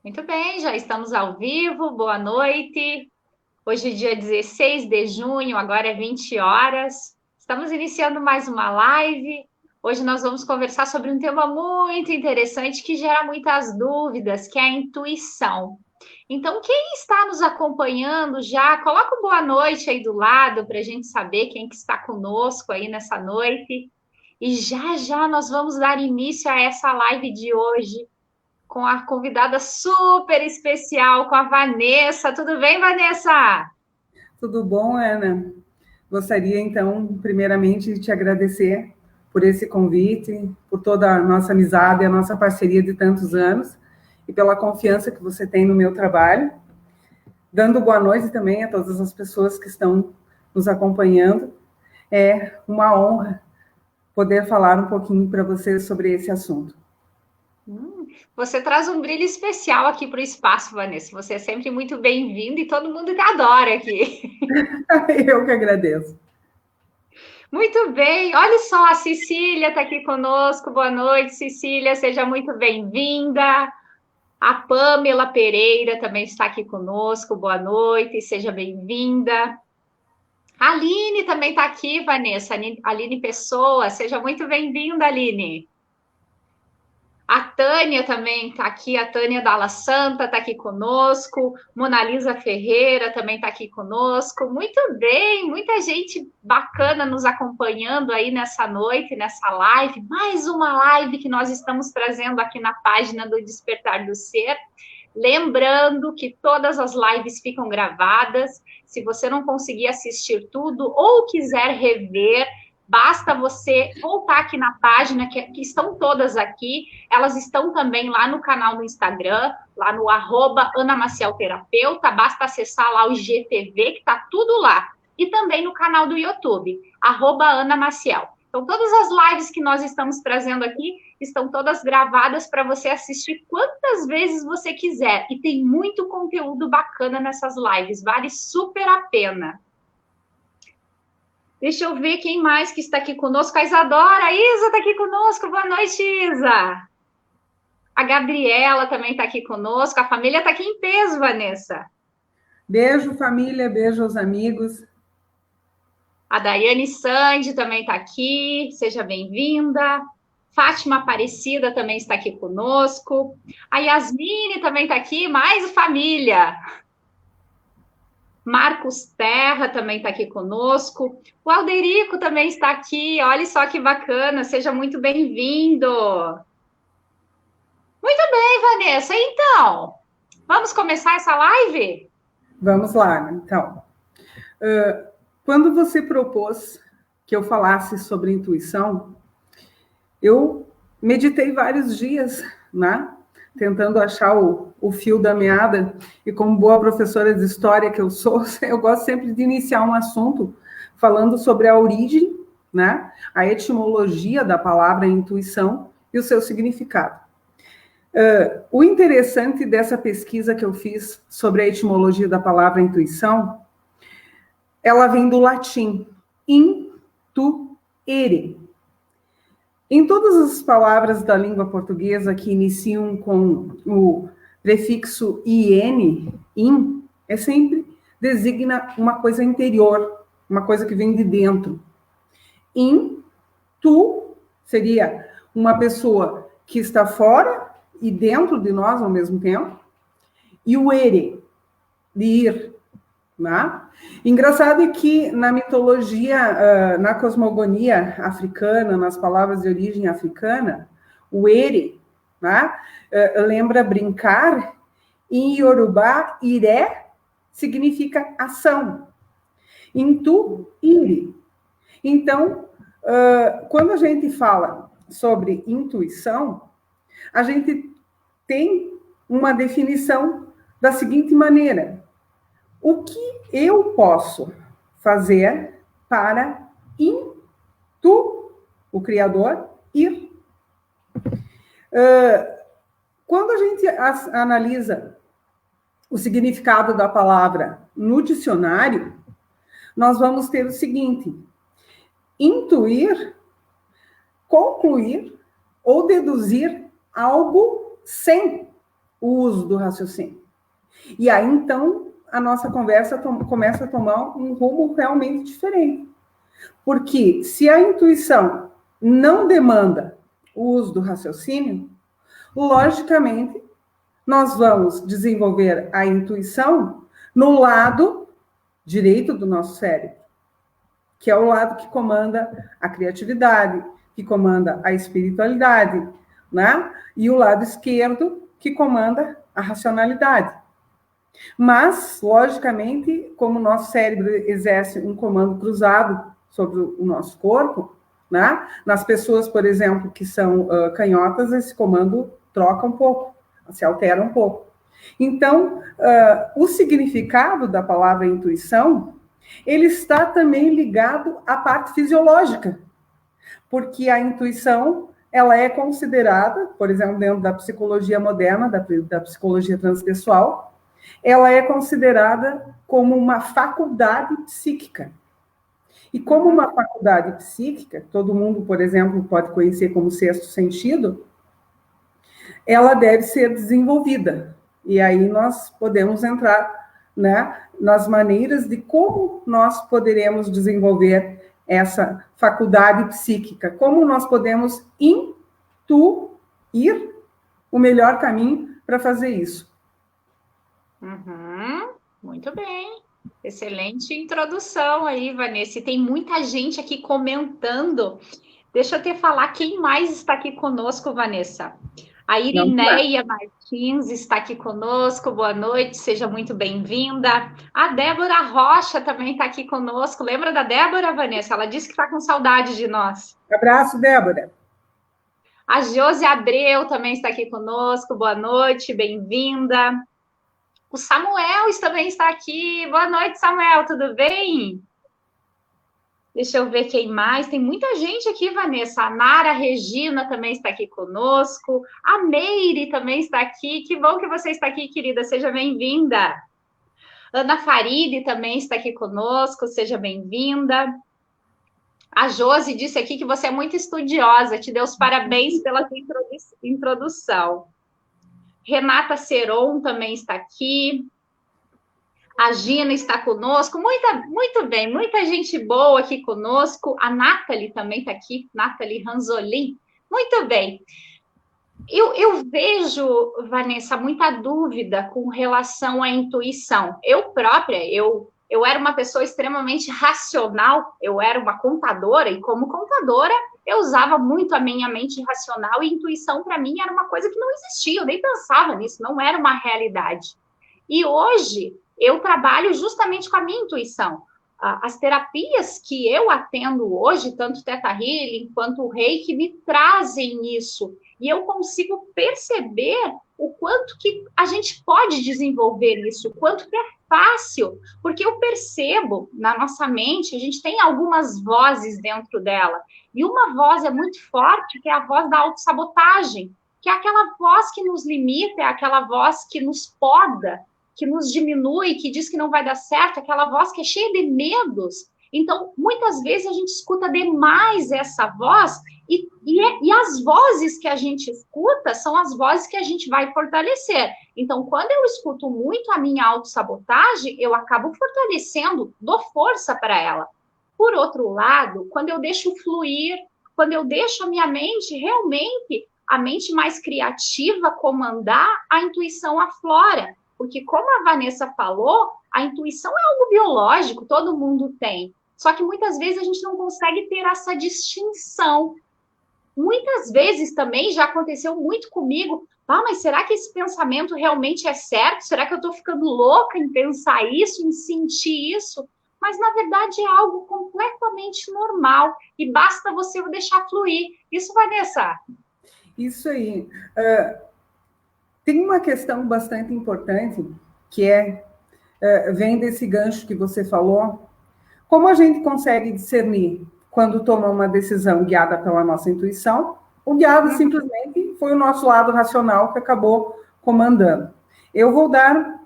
Muito bem, já estamos ao vivo. Boa noite. Hoje é dia 16 de junho, agora é 20 horas. Estamos iniciando mais uma live. Hoje nós vamos conversar sobre um tema muito interessante que gera muitas dúvidas, que é a intuição. Então, quem está nos acompanhando já, coloca um boa noite aí do lado para a gente saber quem que está conosco aí nessa noite. E já já nós vamos dar início a essa live de hoje com a convidada super especial, com a Vanessa. Tudo bem, Vanessa? Tudo bom, Ana? Gostaria, então, primeiramente, de te agradecer por esse convite, por toda a nossa amizade e a nossa parceria de tantos anos, e pela confiança que você tem no meu trabalho. Dando boa noite também a todas as pessoas que estão nos acompanhando. É uma honra poder falar um pouquinho para vocês sobre esse assunto. Você traz um brilho especial aqui para o espaço, Vanessa. Você é sempre muito bem-vinda e todo mundo te adora aqui. Eu que agradeço. Muito bem, olha só, a Cecília está aqui conosco. Boa noite, Cecília, seja muito bem-vinda. A Pamela Pereira também está aqui conosco. Boa noite, seja bem-vinda. A Aline também está aqui, Vanessa. Aline Pessoa, seja muito bem-vinda, Aline. A Tânia também está aqui, a Tânia Dalla Santa está aqui conosco, Monalisa Ferreira também está aqui conosco. Muito bem, muita gente bacana nos acompanhando aí nessa noite, nessa live. Mais uma live que nós estamos trazendo aqui na página do Despertar do Ser. Lembrando que todas as lives ficam gravadas. Se você não conseguir assistir tudo ou quiser rever, basta você voltar aqui na página, que estão todas aqui. Elas estão também lá no canal do Instagram, lá no @AnaMacielTerapeuta. Basta acessar lá o GTV, que está tudo lá. E também no canal do YouTube, @AnaMaciel. Então, todas as lives que nós estamos trazendo aqui estão todas gravadas para você assistir quantas vezes você quiser. E tem muito conteúdo bacana nessas lives, vale super a pena. Deixa eu ver quem mais que está aqui conosco. A Isadora, a Isa está aqui conosco. Boa noite, Isa. A Gabriela também está aqui conosco. A família está aqui em peso, Vanessa. Beijo, família, beijo aos amigos. A Daiane Sandi também está aqui. Seja bem-vinda. Fátima Aparecida também está aqui conosco. A Yasmine também está aqui. Mais família. Marcos Terra também está aqui conosco. O Alderico também está aqui. Olha só que bacana. Seja muito bem-vindo. Muito bem, Vanessa. Então, vamos começar essa live? Vamos lá, então. Quando você propôs que eu falasse sobre intuição, eu meditei vários dias, né? Tentando achar o fio da meada, e como boa professora de história que eu sou, eu gosto sempre de iniciar um assunto falando sobre a origem, né? A etimologia da palavra intuição e o seu significado. O interessante dessa pesquisa que eu fiz sobre a etimologia da palavra intuição, ela vem do latim, intuere. Em todas as palavras da língua portuguesa que iniciam com o prefixo in, é sempre designa uma coisa interior, uma coisa que vem de dentro. Tu seria uma pessoa que está fora e dentro de nós ao mesmo tempo. E o ere, de ir. Né? Engraçado é que na mitologia, na cosmogonia africana, nas palavras de origem africana, o ere, né, lembra brincar, e em Yorubá, iré significa ação. Intu, ire. Então, quando a gente fala sobre intuição, a gente tem uma definição da seguinte maneira: o que eu posso fazer para o Criador, ir? Quando a gente analisa o significado da palavra no dicionário, nós vamos ter o seguinte: intuir, concluir ou deduzir algo sem o uso do raciocínio. E aí, então, a nossa conversa começa a tomar um rumo realmente diferente. Porque se a intuição não demanda o uso do raciocínio, logicamente, nós vamos desenvolver a intuição no lado direito do nosso cérebro, que é o lado que comanda a criatividade, que comanda a espiritualidade, né? E o lado esquerdo, que comanda a racionalidade. Mas, logicamente, como o nosso cérebro exerce um comando cruzado sobre o nosso corpo, né? Nas pessoas, por exemplo, que são canhotas, esse comando troca um pouco, se altera um pouco. Então, o significado da palavra intuição, ele está também ligado à parte fisiológica, porque a intuição, ela é considerada, por exemplo, dentro da psicologia moderna, da psicologia transpessoal, ela é considerada como uma faculdade psíquica. E como uma faculdade psíquica, todo mundo, por exemplo, pode conhecer como sexto sentido, ela deve ser desenvolvida. E aí nós podemos entrar, né, nas maneiras de como nós poderemos desenvolver essa faculdade psíquica, como nós podemos intuir o melhor caminho para fazer isso. Muito bem. Excelente introdução aí, Vanessa. E tem muita gente aqui comentando. Deixa eu te falar quem mais está aqui conosco, Vanessa. A Irineia Martins está aqui conosco. Boa noite, seja muito bem-vinda. A Débora Rocha também está aqui conosco. Lembra da Débora, Vanessa? Ela disse que está com saudade de nós. Abraço, Débora. A Josi Abreu também está aqui conosco. Boa noite, bem-vinda. O Samuel também está aqui. Boa noite, Samuel, tudo bem? Deixa eu ver quem mais. Tem muita gente aqui, Vanessa. A Nara Regina também está aqui conosco. A Meire também está aqui. Que bom que você está aqui, querida. Seja bem-vinda. Ana Faride também está aqui conosco. Seja bem-vinda. A Josi disse aqui que você é muito estudiosa. Te deu os parabéns pela sua introdução. Renata Seron também está aqui. A Gina está conosco. Muito bem, muita gente boa aqui conosco. A Nathalie também está aqui. Nathalie Ranzolin. Muito bem. Eu vejo, Vanessa, muita dúvida com relação à intuição. Eu própria, eu era uma pessoa extremamente racional. Eu era uma contadora e como contadora eu usava muito a minha mente racional e intuição para mim era uma coisa que não existia. Eu nem pensava nisso, não era uma realidade. E hoje eu trabalho justamente com a minha intuição. As terapias que eu atendo hoje, tanto Theta Healing quanto o Reiki, me trazem isso. E eu consigo perceber o quanto que a gente pode desenvolver isso, o quanto que é fácil. Porque eu percebo, na nossa mente, a gente tem algumas vozes dentro dela. E uma voz é muito forte, que é a voz da autossabotagem, que é aquela voz que nos limita, é aquela voz que nos poda, que nos diminui, que diz que não vai dar certo, aquela voz que é cheia de medos. Então, muitas vezes a gente escuta demais essa voz e as vozes que a gente escuta são as vozes que a gente vai fortalecer. Então, quando eu escuto muito a minha autossabotagem, eu acabo fortalecendo, dou força para ela. Por outro lado, quando eu deixo fluir, quando eu deixo a minha mente realmente, a mente mais criativa comandar, a intuição aflora. Porque, como a Vanessa falou, a intuição é algo biológico, todo mundo tem. Só que muitas vezes a gente não consegue ter essa distinção. Muitas vezes também já aconteceu muito comigo. Mas será que esse pensamento realmente é certo? Será que eu estou ficando louca em pensar isso, em sentir isso? Mas, na verdade, é algo completamente normal. E basta você o deixar fluir. Isso, Vanessa? Isso aí. Tem uma questão bastante importante, que vem desse gancho que você falou. Como a gente consegue discernir quando toma uma decisão guiada pela nossa intuição, o guiado simplesmente foi o nosso lado racional que acabou comandando. Eu vou dar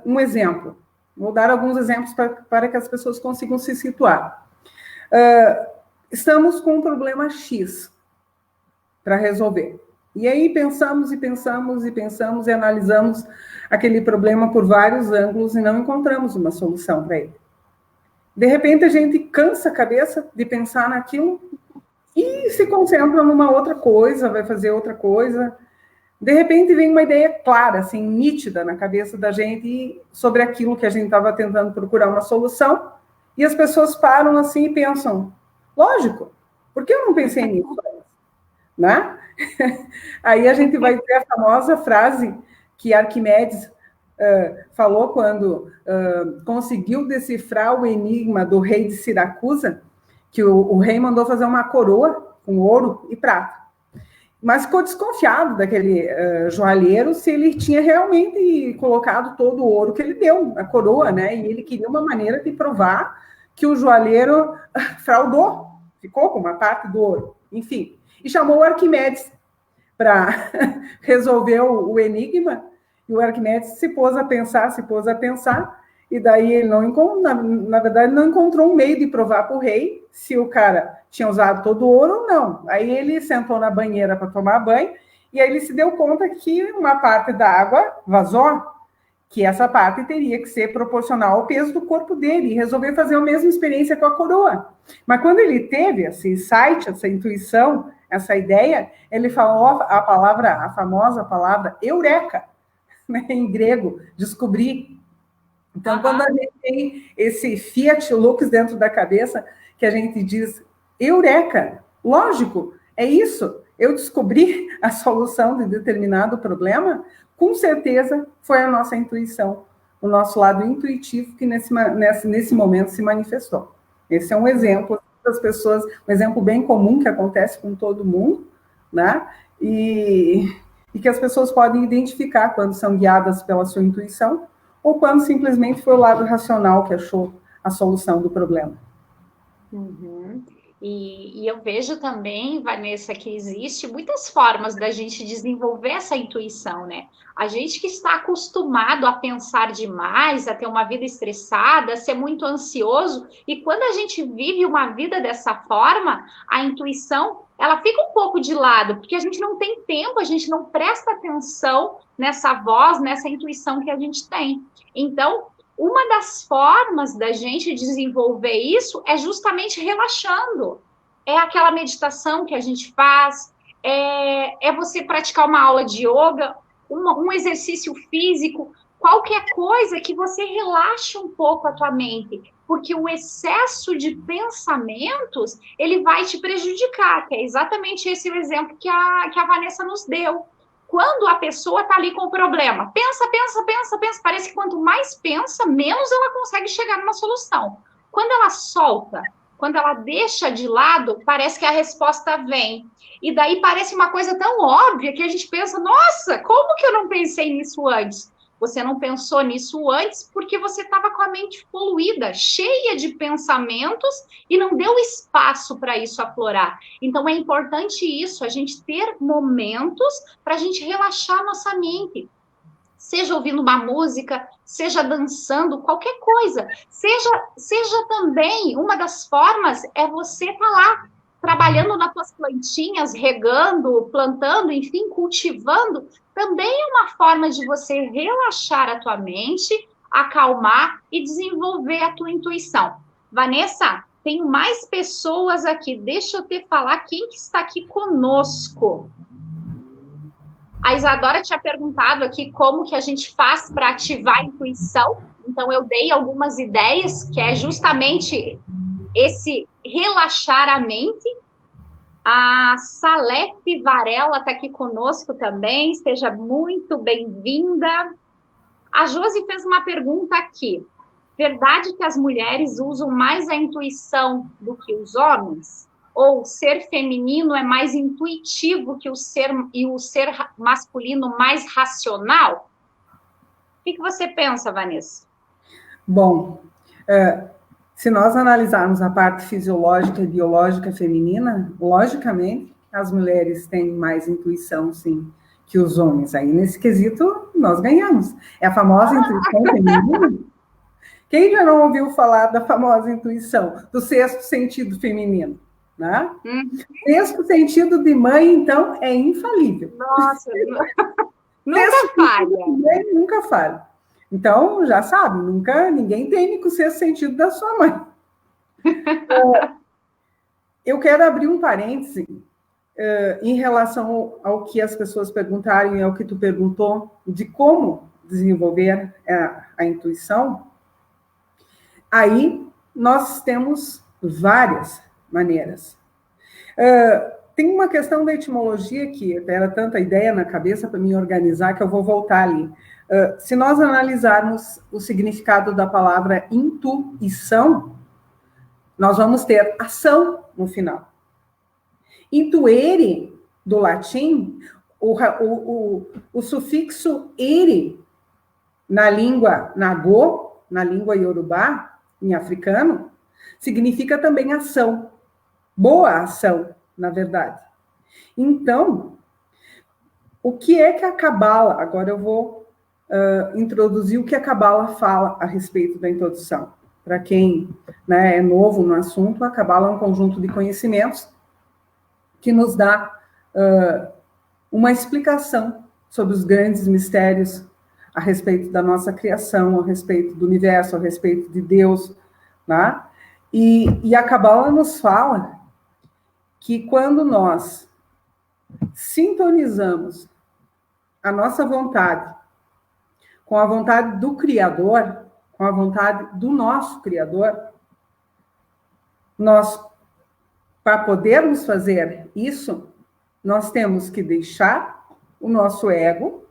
um exemplo. Vou dar alguns exemplos para que as pessoas consigam se situar. Estamos com um problema X para resolver. E aí pensamos e pensamos e pensamos e analisamos aquele problema por vários ângulos e não encontramos uma solução para ele. De repente a gente cansa a cabeça de pensar naquilo e se concentra numa outra coisa, vai fazer outra coisa. De repente vem uma ideia clara, assim, nítida na cabeça da gente sobre aquilo que a gente estava tentando procurar uma solução, e as pessoas param assim e pensam, lógico, por que eu não pensei nisso? Né? Aí a gente vai ter a famosa frase que Arquimedes falou quando conseguiu decifrar o enigma do rei de Siracusa, que o rei mandou fazer uma coroa com ouro e prata. Mas ficou desconfiado daquele joalheiro se ele tinha realmente colocado todo o ouro que ele deu na coroa, né? E ele queria uma maneira de provar que o joalheiro fraudou, ficou com uma parte do ouro, enfim. E chamou o Arquimedes para resolver o enigma, e o Arquimedes se pôs a pensar, e daí ele na verdade, não encontrou um meio de provar para o rei se o cara tinha usado todo o ouro ou não. Aí ele sentou na banheira para tomar banho, e aí ele se deu conta que uma parte da água vazou, que essa parte teria que ser proporcional ao peso do corpo dele, e resolveu fazer a mesma experiência com a coroa. Mas quando ele teve esse insight, essa intuição, essa ideia, ele falou a famosa palavra eureka, né, em grego, descobrir. Então, quando a gente tem esse Fiat Lux dentro da cabeça, que a gente diz, eureka, lógico, é isso, eu descobri a solução de determinado problema, com certeza foi a nossa intuição, o nosso lado intuitivo que nesse momento se manifestou. Esse é um exemplo das pessoas, um exemplo bem comum que acontece com todo mundo, né? E que as pessoas podem identificar quando são guiadas pela sua intuição ou quando simplesmente foi o lado racional que achou a solução do problema. Uhum. E eu vejo também, Vanessa, que existe muitas formas da gente desenvolver essa intuição, né? A gente que está acostumado a pensar demais, a ter uma vida estressada, a ser muito ansioso, e quando a gente vive uma vida dessa forma, a intuição, ela fica um pouco de lado, porque a gente não tem tempo, a gente não presta atenção nessa voz, nessa intuição que a gente tem. Então, uma das formas da gente desenvolver isso é justamente relaxando. É aquela meditação que a gente faz, é você praticar uma aula de yoga, um exercício físico, qualquer coisa que você relaxe um pouco a tua mente, porque o excesso de pensamentos, ele vai te prejudicar, que é exatamente esse o exemplo que a Vanessa nos deu. Quando a pessoa está ali com o problema, pensa, parece que quanto mais pensa, menos ela consegue chegar numa solução. Quando ela solta, quando ela deixa de lado, parece que a resposta vem. E daí parece uma coisa tão óbvia que a gente pensa, nossa, como que eu não pensei nisso antes? Você não pensou nisso antes porque você estava com a mente poluída, cheia de pensamentos e não deu espaço para isso aflorar. Então, é importante isso, a gente ter momentos para a gente relaxar a nossa mente. Seja ouvindo uma música, seja dançando, qualquer coisa. Seja também, uma das formas é você estar lá, trabalhando nas suas plantinhas, regando, plantando, enfim, cultivando, também é uma forma de você relaxar a tua mente, acalmar e desenvolver a tua intuição. Vanessa, tenho mais pessoas aqui. Deixa eu te falar quem que está aqui conosco. A Isadora tinha perguntado aqui como que a gente faz para ativar a intuição. Então, eu dei algumas ideias, que é justamente esse relaxar a mente. A Salete Varela está aqui conosco também, seja muito bem-vinda. A Josi fez uma pergunta aqui. Verdade que as mulheres usam mais a intuição do que os homens? Ou ser feminino é mais intuitivo que o ser masculino mais racional? O que você pensa, Vanessa? Bom, se nós analisarmos a parte fisiológica e biológica feminina, logicamente, as mulheres têm mais intuição, sim, que os homens. Aí, nesse quesito, nós ganhamos. É a famosa intuição feminina. Quem já não ouviu falar da famosa intuição, do sexto sentido feminino? né? Sexto sentido de mãe, então, é infalível. Nossa, nunca falha. Mãe nunca falha. Então, já sabe, nunca ninguém teme com o sexto sentido da sua mãe. Eu quero abrir um parêntese em relação ao que as pessoas perguntarem, ao que tu perguntou, de como desenvolver a intuição. Aí, nós temos várias maneiras. Tem uma questão da etimologia que era tanta ideia na cabeça para me organizar que eu vou voltar ali. Se nós analisarmos o significado da palavra intuição, nós vamos ter ação no final. Intuere, do latim, o sufixo ere, na língua nagô, na língua iorubá, em africano, significa também ação. Boa ação, na verdade. Então, o que é que a Cabala... Agora eu vou introduzir o que a Cabala fala a respeito da introdução. Para quem, né, é novo no assunto, a Cabala é um conjunto de conhecimentos que nos dá uma explicação sobre os grandes mistérios a respeito da nossa criação, a respeito do universo, a respeito de Deus, né? E a Cabala nos fala que quando nós sintonizamos a nossa vontade com a vontade do Criador, com a vontade do nosso Criador, nós, para podermos fazer isso, nós temos que deixar o nosso ego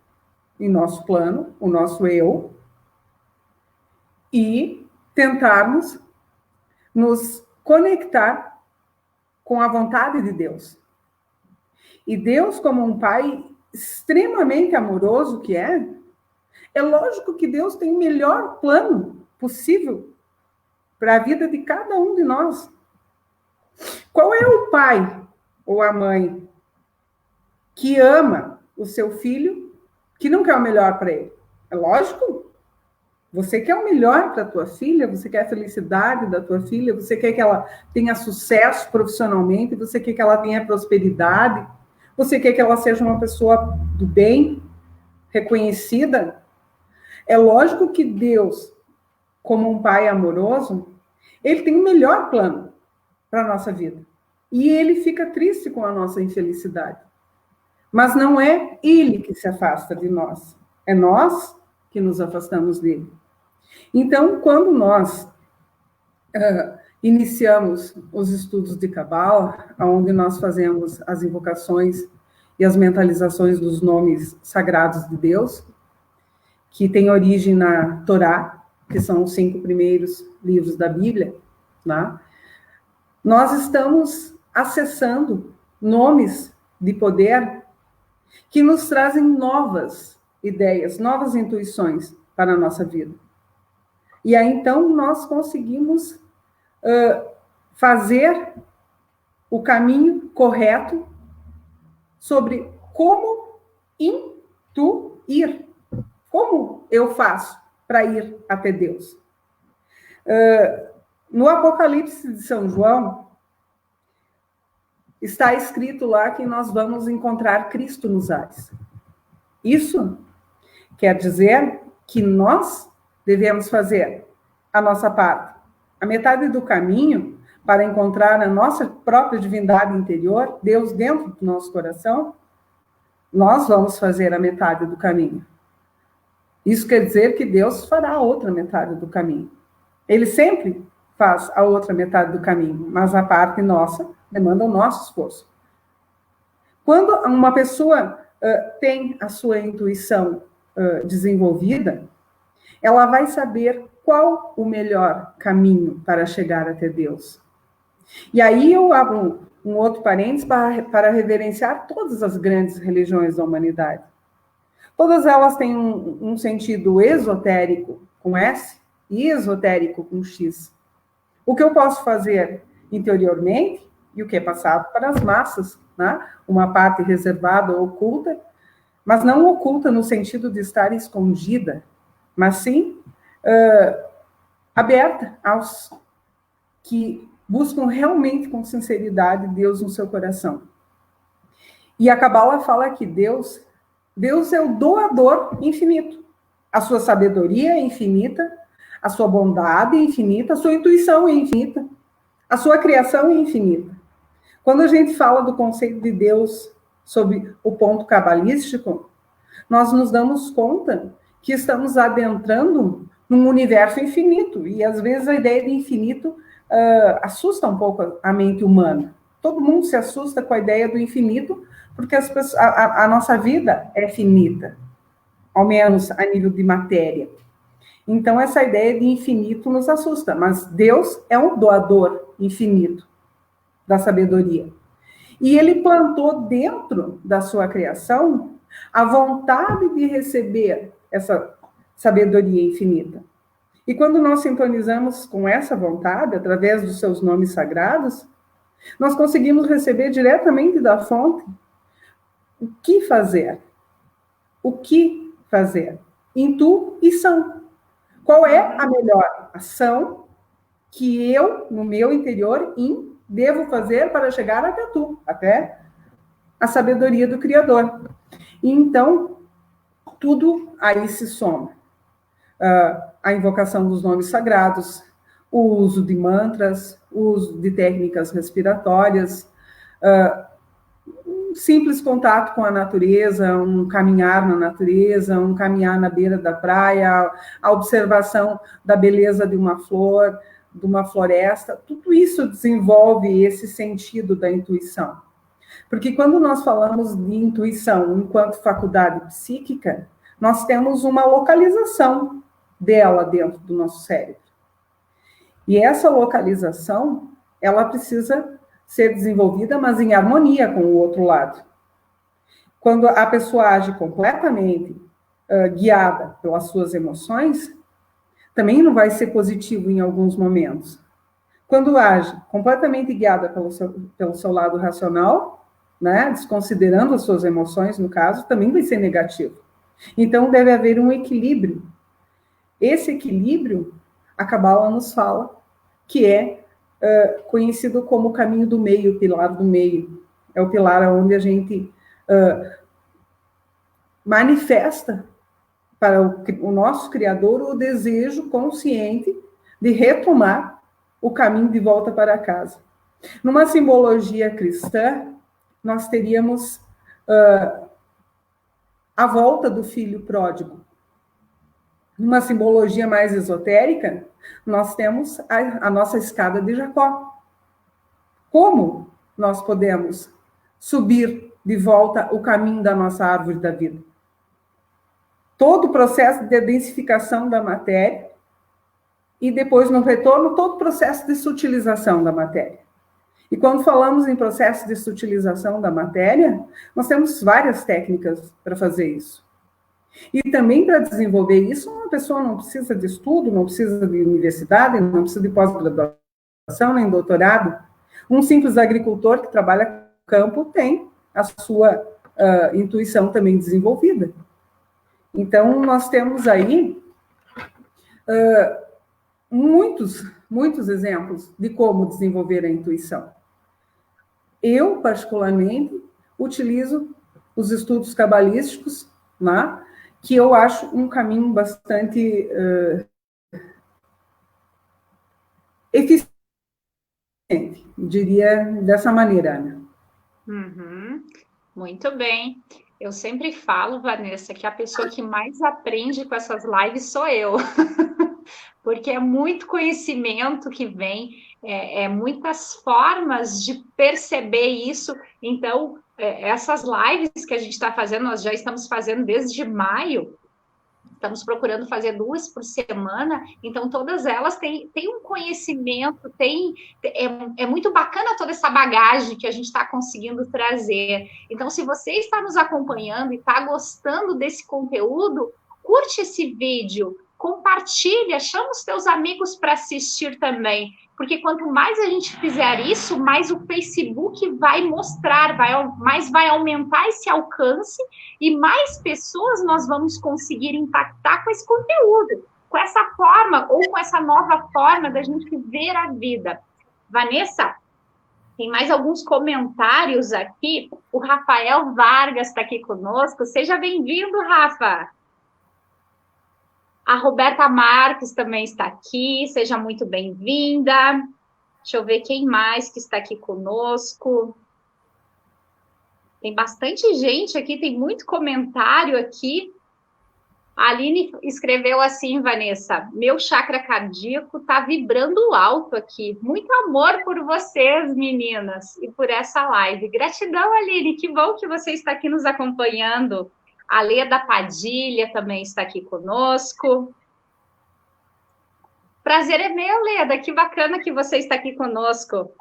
em nosso plano, o nosso eu, e tentarmos nos conectar com a vontade de Deus. E Deus, como um pai extremamente amoroso que é lógico que Deus tem o melhor plano possível para a vida de cada um de nós. Qual é o pai ou a mãe que ama o seu filho, que não quer o melhor para ele? É lógico. Você quer o melhor para a tua filha, você quer a felicidade da tua filha, você quer que ela tenha sucesso profissionalmente, você quer que ela tenha prosperidade, você quer que ela seja uma pessoa do bem, reconhecida. É lógico que Deus, como um pai amoroso, ele tem o melhor plano para a nossa vida. E ele fica triste com a nossa infelicidade. Mas não é ele que se afasta de nós, é nós que nos afastamos dele. Então, quando nós iniciamos os estudos de Cabala, onde nós fazemos as invocações e as mentalizações dos nomes sagrados de Deus, que tem origem na Torá, que são os 5 primeiros livros da Bíblia, né? Nós estamos acessando nomes de poder que nos trazem novas ideias, novas intuições para a nossa vida. E aí, então, nós conseguimos fazer o caminho correto sobre como intuir. Como eu faço para ir até Deus? No Apocalipse de São João, está escrito lá que nós vamos encontrar Cristo nos ares. Isso quer dizer que nós devemos fazer a nossa parte. A metade do caminho para encontrar a nossa própria divindade interior, Deus dentro do nosso coração, nós vamos fazer a metade do caminho. Isso quer dizer que Deus fará a outra metade do caminho. Ele sempre faz a outra metade do caminho, mas a parte nossa demanda o nosso esforço. Quando uma pessoa tem a sua intuição desenvolvida, ela vai saber qual o melhor caminho para chegar até Deus. E aí eu abro um outro parênteses para reverenciar todas as grandes religiões da humanidade. Todas elas têm um sentido esotérico com S e esotérico com X. O que eu posso fazer interiormente e o que é passado para as massas, né? Uma parte reservada, oculta, mas não oculta no sentido de estar escondida, mas sim aberta aos que buscam realmente com sinceridade Deus no seu coração. E a Cabala fala que Deus é o doador infinito. A sua sabedoria é infinita, a sua bondade é infinita, a sua intuição é infinita, a sua criação é infinita. Quando a gente fala do conceito de Deus sob o ponto cabalístico, nós nos damos conta que estamos adentrando num universo infinito. E, às vezes, a ideia de infinito assusta um pouco a mente humana. Todo mundo se assusta com a ideia do infinito, porque a nossa vida é finita, ao menos a nível de matéria. Então, essa ideia de infinito nos assusta, mas Deus é um doador infinito da sabedoria. E ele plantou dentro da sua criação a vontade de receber essa sabedoria infinita. E quando nós sintonizamos com essa vontade, através dos seus nomes sagrados, nós conseguimos receber diretamente da fonte o que fazer. O que fazer? Intuição. Qual é a melhor ação que eu, no meu interior, devo fazer para chegar até tu, até a sabedoria do Criador? E então, tudo aí se soma. A invocação dos nomes sagrados, o uso de mantras, o uso de técnicas respiratórias, um simples contato com a natureza, um caminhar na natureza, um caminhar na beira da praia, a observação da beleza de uma flor, de uma floresta, tudo isso desenvolve esse sentido da intuição. Porque quando nós falamos de intuição enquanto faculdade psíquica, nós temos uma localização dela dentro do nosso cérebro. E essa localização, ela precisa ser desenvolvida, mas em harmonia com o outro lado. Quando a pessoa age completamente guiada pelas suas emoções, também não vai ser positivo em alguns momentos. Quando age completamente guiada pelo seu lado racional, né, desconsiderando as suas emoções, no caso, também vai ser negativo. Então, deve haver um equilíbrio. Esse equilíbrio, a Cabala nos fala, que é conhecido como o caminho do meio, o pilar do meio. É o pilar onde a gente manifesta para o nosso Criador o desejo consciente de retomar o caminho de volta para casa. Numa simbologia cristã, nós teríamos a volta do filho pródigo. Numa simbologia mais esotérica, nós temos a nossa escada de Jacó. Como nós podemos subir de volta o caminho da nossa árvore da vida? Todo o processo de densificação da matéria e depois, no retorno, todo o processo de sutilização da matéria. E quando falamos em processo de sutilização da matéria, nós temos várias técnicas para fazer isso. E também, para desenvolver isso, uma pessoa não precisa de estudo, não precisa de universidade, não precisa de pós-graduação, nem doutorado. Um simples agricultor que trabalha no campo tem a sua intuição também desenvolvida. Então, nós temos aí muitos exemplos de como desenvolver a intuição. Eu, particularmente, utilizo os estudos cabalísticos, né, que eu acho um caminho bastante eficiente, diria dessa maneira, Ana. Muito bem. Eu sempre falo, Vanessa, que a pessoa que mais aprende com essas lives sou eu. Porque é muito conhecimento que vem, muitas formas de perceber isso. Então, essas lives que a gente está fazendo, nós já estamos fazendo desde maio, estamos procurando fazer 2 por semana, então todas elas têm um conhecimento, é muito bacana toda essa bagagem que a gente está conseguindo trazer. Então, se você está nos acompanhando e está gostando desse conteúdo, curte esse vídeo, compartilha, chama os teus amigos para assistir também, porque quanto mais a gente fizer isso, mais o Facebook vai mostrar, mais vai aumentar esse alcance e mais pessoas nós vamos conseguir impactar com esse conteúdo, com essa forma ou com essa nova forma da gente ver a vida. Vanessa, tem mais alguns comentários aqui. O Rafael Vargas está aqui conosco. Seja bem-vindo, Rafa. A Roberta Marques também está aqui. Seja muito bem-vinda. Deixa eu ver quem mais que está aqui conosco. Tem bastante gente aqui, tem muito comentário aqui. A Aline escreveu assim, Vanessa, meu chakra cardíaco está vibrando alto aqui. Muito amor por vocês, meninas, e por essa live. Gratidão, Aline, que bom que você está aqui nos acompanhando. A Leda Padilha também está aqui conosco. Prazer é meu, Leda, que bacana que você está aqui conosco.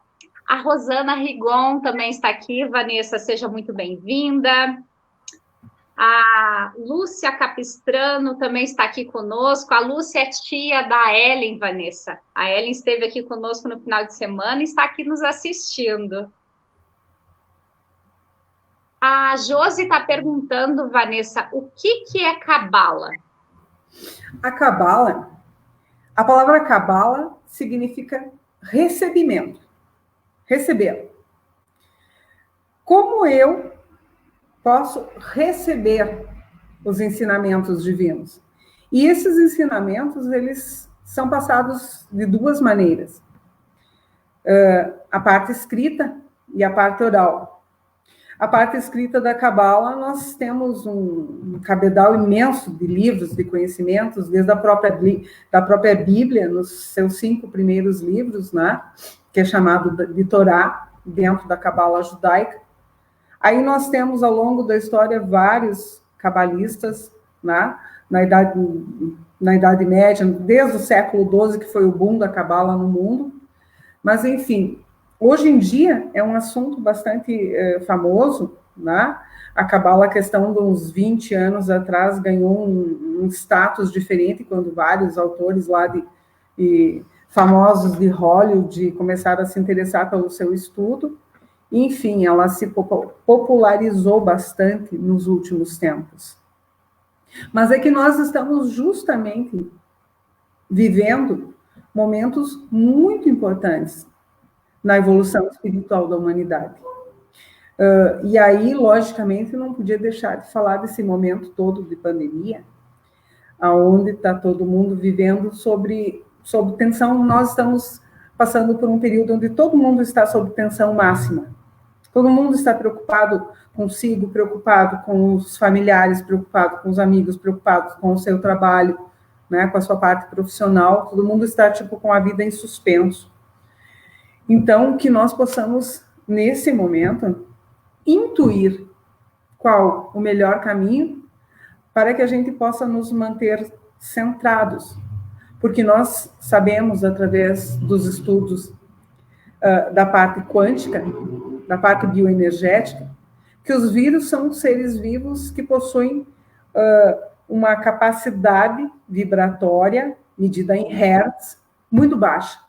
A Rosana Rigon também está aqui, Vanessa, seja muito bem-vinda. A Lúcia Capistrano também está aqui conosco. A Lúcia é tia da Ellen, Vanessa. A Ellen esteve aqui conosco no final de semana e está aqui nos assistindo. A Josi está perguntando, Vanessa, o que é Cabala? A Cabala, a palavra Cabala significa recebimento. Receber. Como eu posso receber os ensinamentos divinos? E esses ensinamentos, eles são passados de duas maneiras. A parte escrita e a parte oral. A parte escrita da Cabala, nós temos um cabedal imenso de livros, de conhecimentos, desde a própria Bíblia, nos seus 5 primeiros livros, né, que é chamado de Torá, dentro da Cabala judaica. Aí nós temos, ao longo da história, vários cabalistas, né, na Idade Média, desde o século XII, que foi o boom da Cabala no mundo. Mas, enfim, hoje em dia é um assunto bastante famoso, né? A Cabala, a questão de uns 20 anos atrás, ganhou um status diferente, quando vários autores lá famosos de Hollywood começaram a se interessar pelo seu estudo. Enfim, ela se popularizou bastante nos últimos tempos. Mas é que nós estamos justamente vivendo momentos muito importantes na evolução espiritual da humanidade. E aí, logicamente, não podia deixar de falar desse momento todo de pandemia, onde está todo mundo vivendo sob tensão. Nós estamos passando por um período onde todo mundo está sob tensão máxima. Todo mundo está preocupado consigo, preocupado com os familiares, preocupado com os amigos, preocupado com o seu trabalho, né, com a sua parte profissional. Todo mundo está, com a vida em suspenso. Então, que nós possamos, nesse momento, intuir qual o melhor caminho para que a gente possa nos manter centrados. Porque nós sabemos, através dos estudos da parte quântica, da parte bioenergética, que os vírus são seres vivos que possuem uma capacidade vibratória, medida em hertz, muito baixa.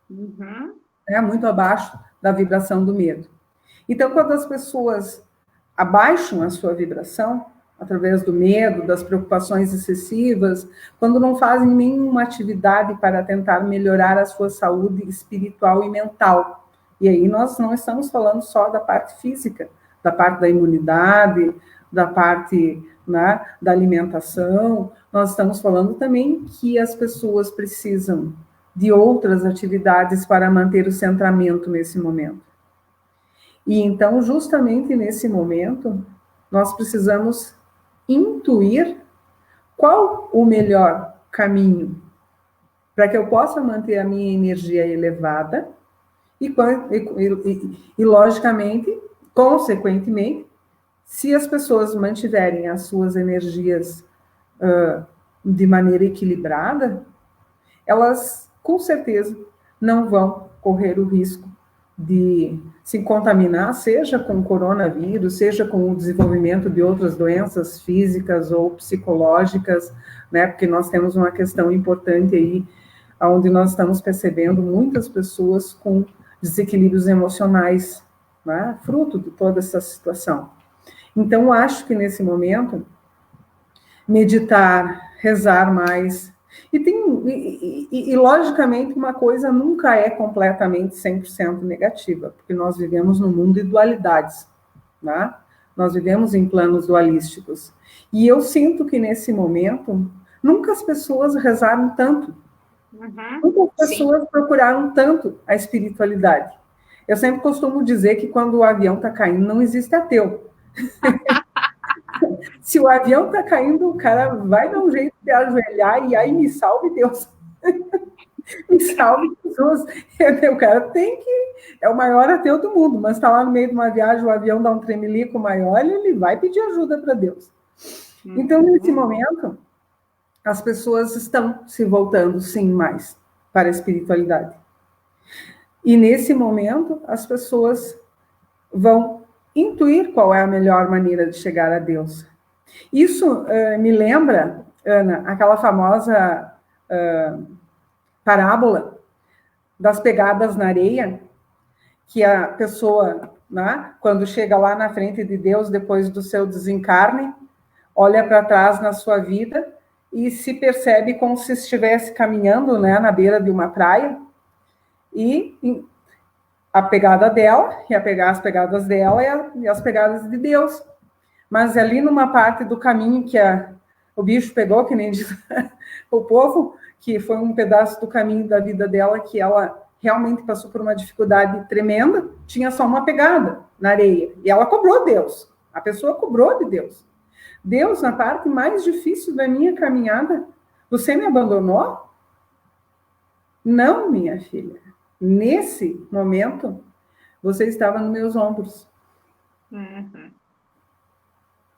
Uhum. Muito abaixo da vibração do medo. Então, quando as pessoas abaixam a sua vibração, através do medo, das preocupações excessivas, quando não fazem nenhuma atividade para tentar melhorar a sua saúde espiritual e mental. E aí nós não estamos falando só da parte física, da parte da imunidade, da parte, né, da alimentação, nós estamos falando também que as pessoas precisam de outras atividades para manter o centramento nesse momento. E então, justamente nesse momento, nós precisamos intuir qual o melhor caminho para que eu possa manter a minha energia elevada e logicamente, consequentemente, se as pessoas mantiverem as suas energias de maneira equilibrada, elas, com certeza, não vão correr o risco de se contaminar, seja com o coronavírus, seja com o desenvolvimento de outras doenças físicas ou psicológicas, né? Porque nós temos uma questão importante aí, onde nós estamos percebendo muitas pessoas com desequilíbrios emocionais, né? Fruto de toda essa situação. Então, acho que nesse momento, meditar, rezar mais, E logicamente, uma coisa nunca é completamente 100% negativa, porque nós vivemos num mundo de dualidades, né? Nós vivemos em planos dualísticos. E eu sinto que, nesse momento, nunca as pessoas rezaram tanto, nunca as pessoas procuraram tanto a espiritualidade. Eu sempre costumo dizer que, quando o avião está caindo, não existe ateu. Se o avião está caindo, o cara vai dar um jeito de ajoelhar e aí me salve Deus. Me salve Jesus. O cara tem que... É o maior ateu do mundo, mas está lá no meio de uma viagem, o avião dá um tremelico maior, ele vai pedir ajuda para Deus. Então, nesse momento, as pessoas estão se voltando, sim, mais para a espiritualidade. E, nesse momento, as pessoas vão intuir qual é a melhor maneira de chegar a Deus. Isso me lembra, Ana, aquela famosa parábola das pegadas na areia, que a pessoa, né, quando chega lá na frente de Deus, depois do seu desencarne, olha para trás na sua vida e se percebe como se estivesse caminhando, né, na beira de uma praia, e a pegada dela, ia pegar as pegadas dela e as pegadas de Deus. Mas ali numa parte do caminho que o bicho pegou, que nem diz o povo, que foi um pedaço do caminho da vida dela, que ela realmente passou por uma dificuldade tremenda, tinha só uma pegada na areia. E ela cobrou Deus. A pessoa cobrou de Deus. Deus, na parte mais difícil da minha caminhada, você me abandonou? Não, minha filha. Nesse momento, você estava nos meus ombros.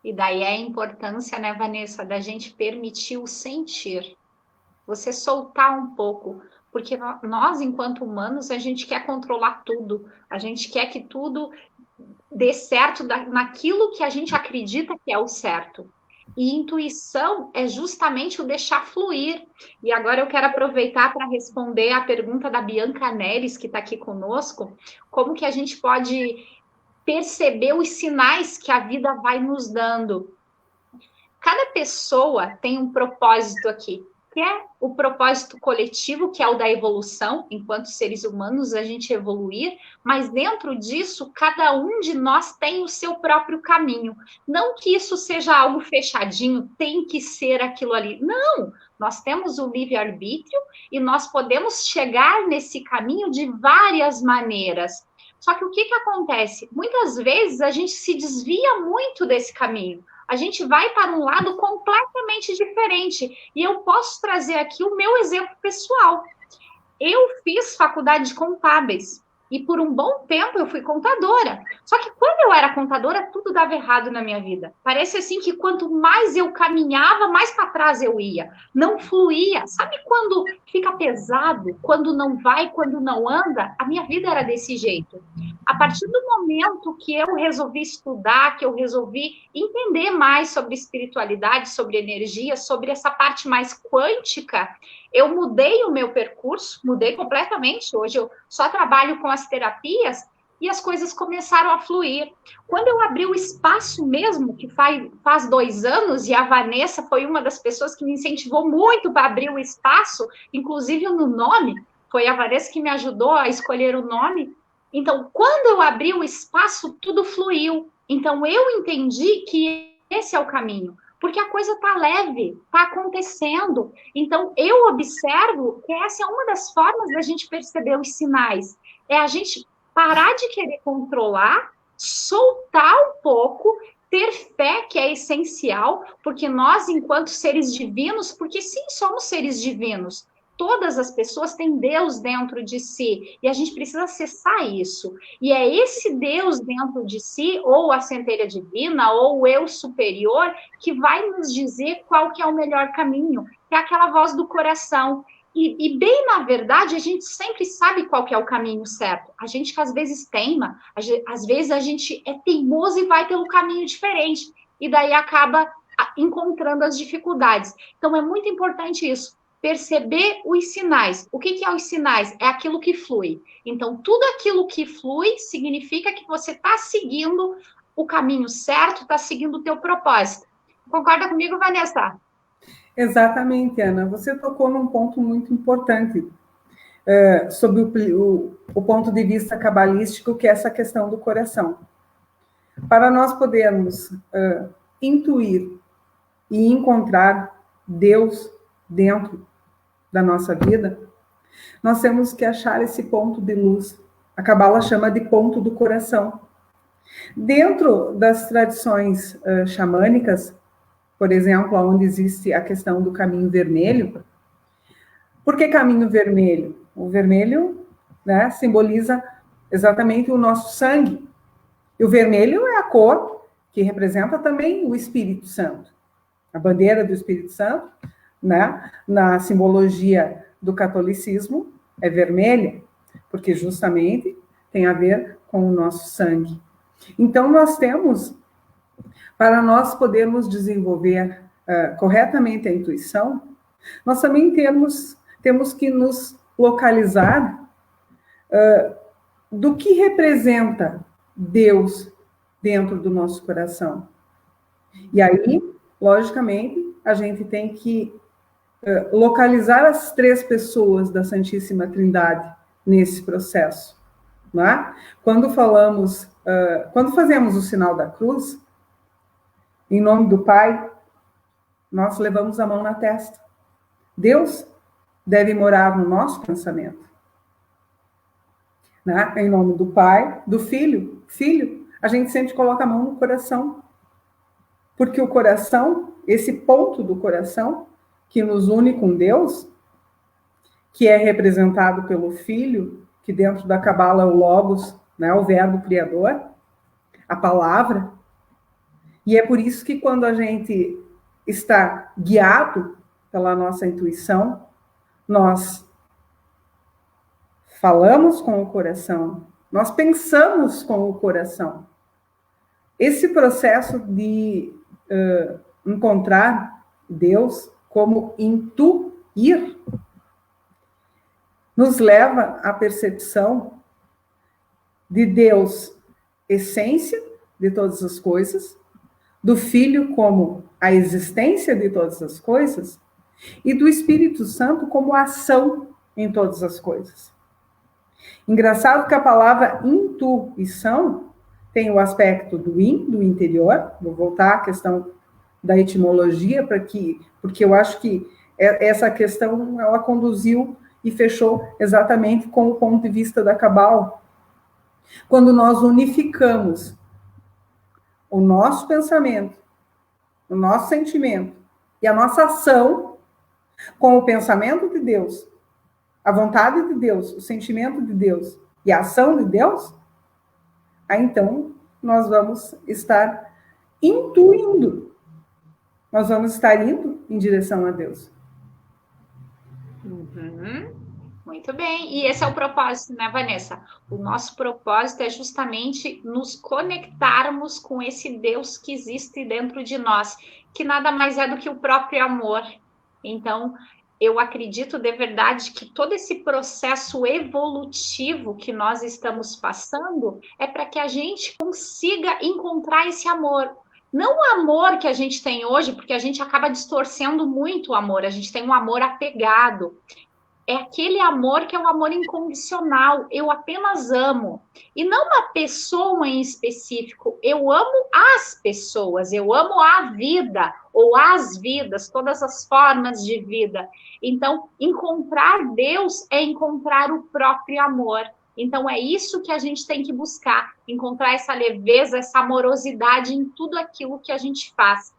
E daí a importância, né, Vanessa, da gente permitir o sentir. Você soltar um pouco. Porque nós, enquanto humanos, a gente quer controlar tudo. A gente quer que tudo dê certo naquilo que a gente acredita que é o certo. E intuição é justamente o deixar fluir. E agora eu quero aproveitar para responder a pergunta da Bianca Neres, que está aqui conosco. Como que a gente pode perceber os sinais que a vida vai nos dando? Cada pessoa tem um propósito aqui, que é o propósito coletivo, que é o da evolução. Enquanto seres humanos, a gente evoluir, mas dentro disso, cada um de nós tem o seu próprio caminho. Não que isso seja algo fechadinho, tem que ser aquilo ali. Não! Nós temos o livre-arbítrio e nós podemos chegar nesse caminho de várias maneiras. Só que o que acontece? Muitas vezes a gente se desvia muito desse caminho. A gente vai para um lado completamente diferente. E eu posso trazer aqui o meu exemplo pessoal. Eu fiz faculdade de contábeis. E por um bom tempo eu fui contadora. Só que quando eu era contadora, tudo dava errado na minha vida. Parece assim que quanto mais eu caminhava, mais para trás eu ia. Não fluía. Sabe quando fica pesado? Quando não vai, quando não anda? A minha vida era desse jeito. A partir do momento que eu resolvi estudar, que eu resolvi entender mais sobre espiritualidade, sobre energia, sobre essa parte mais quântica, eu mudei o meu percurso, mudei completamente. Hoje eu só trabalho com as terapias e as coisas começaram a fluir. Quando eu abri o espaço mesmo, que faz 2 anos, e a Vanessa foi uma das pessoas que me incentivou muito para abrir o espaço, inclusive no nome, foi a Vanessa que me ajudou a escolher o nome. Então, quando eu abri o espaço, tudo fluiu. Então, eu entendi que esse é o caminho. Porque a coisa está leve, está acontecendo. Então, eu observo que essa é uma das formas da gente perceber os sinais. É a gente parar de querer controlar, soltar um pouco, ter fé, que é essencial, porque nós, enquanto seres divinos, porque sim, somos seres divinos, todas as pessoas têm Deus dentro de si, e a gente precisa acessar isso. E é esse Deus dentro de si, ou a centelha divina, ou o eu superior, que vai nos dizer qual que é o melhor caminho, que é aquela voz do coração. E bem na verdade, a gente sempre sabe qual que é o caminho certo. A gente que às vezes teima, às vezes a gente é teimoso e vai pelo caminho diferente, e daí acaba encontrando as dificuldades. Então, é muito importante isso. Perceber os sinais. O que é os sinais? É aquilo que flui. Então, tudo aquilo que flui significa que você está seguindo o caminho certo, está seguindo o teu propósito. Concorda comigo, Vanessa? Exatamente, Ana. Você tocou num ponto muito importante, sobre o ponto de vista cabalístico, que é essa questão do coração. Para nós podermos intuir e encontrar Deus dentro da nossa vida, nós temos que achar esse ponto de luz. A Cabala chama de ponto do coração. Dentro das tradições xamânicas, por exemplo, onde existe a questão do caminho vermelho. Por que caminho vermelho? O vermelho, né, simboliza exatamente o nosso sangue. E o vermelho é a cor que representa também o Espírito Santo. A bandeira do Espírito Santo, né, na simbologia do catolicismo, é vermelha, porque justamente tem a ver com o nosso sangue. Então, nós temos, para nós podermos desenvolver corretamente a intuição, nós também temos que nos localizar do que representa Deus dentro do nosso coração. E aí, logicamente, a gente tem que localizar as 3 pessoas da Santíssima Trindade nesse processo. Né? Quando fazemos o sinal da cruz, em nome do Pai, nós levamos a mão na testa. Deus deve morar no nosso pensamento. Né? Em nome do Pai, do Filho, a gente sempre coloca a mão no coração. Porque o coração, esse ponto do coração, que nos une com Deus, que é representado pelo Filho, que dentro da Cabala é o Logos, né, o Verbo Criador, a palavra. E é por isso que quando a gente está guiado pela nossa intuição, nós falamos com o coração, nós pensamos com o coração. Esse processo de encontrar Deus como intuir nos leva à percepção de Deus, essência de todas as coisas, do Filho como a existência de todas as coisas e do Espírito Santo como a ação em todas as coisas. Engraçado que a palavra intuição tem o aspecto do interior. Vou voltar à questão da etimologia, porque eu acho que essa questão ela conduziu e fechou exatamente com o ponto de vista da Cabala. Quando nós unificamos o nosso pensamento, o nosso sentimento e a nossa ação com o pensamento de Deus, a vontade de Deus, o sentimento de Deus e a ação de Deus, aí então nós vamos estar intuindo, nós vamos estar indo em direção a Deus. Muito bem, e esse é o propósito, né, Vanessa? O nosso propósito é justamente nos conectarmos com esse Deus que existe dentro de nós, que nada mais é do que o próprio amor. Então, eu acredito de verdade que todo esse processo evolutivo que nós estamos passando é para que a gente consiga encontrar esse amor. Não o amor que a gente tem hoje, porque a gente acaba distorcendo muito o amor, a gente tem um amor apegado. É aquele amor que é um amor incondicional, eu apenas amo. E não uma pessoa em específico, eu amo as pessoas, eu amo a vida, ou as vidas, todas as formas de vida. Então, encontrar Deus é encontrar o próprio amor. Então, é isso que a gente tem que buscar, encontrar essa leveza, essa amorosidade em tudo aquilo que a gente faz.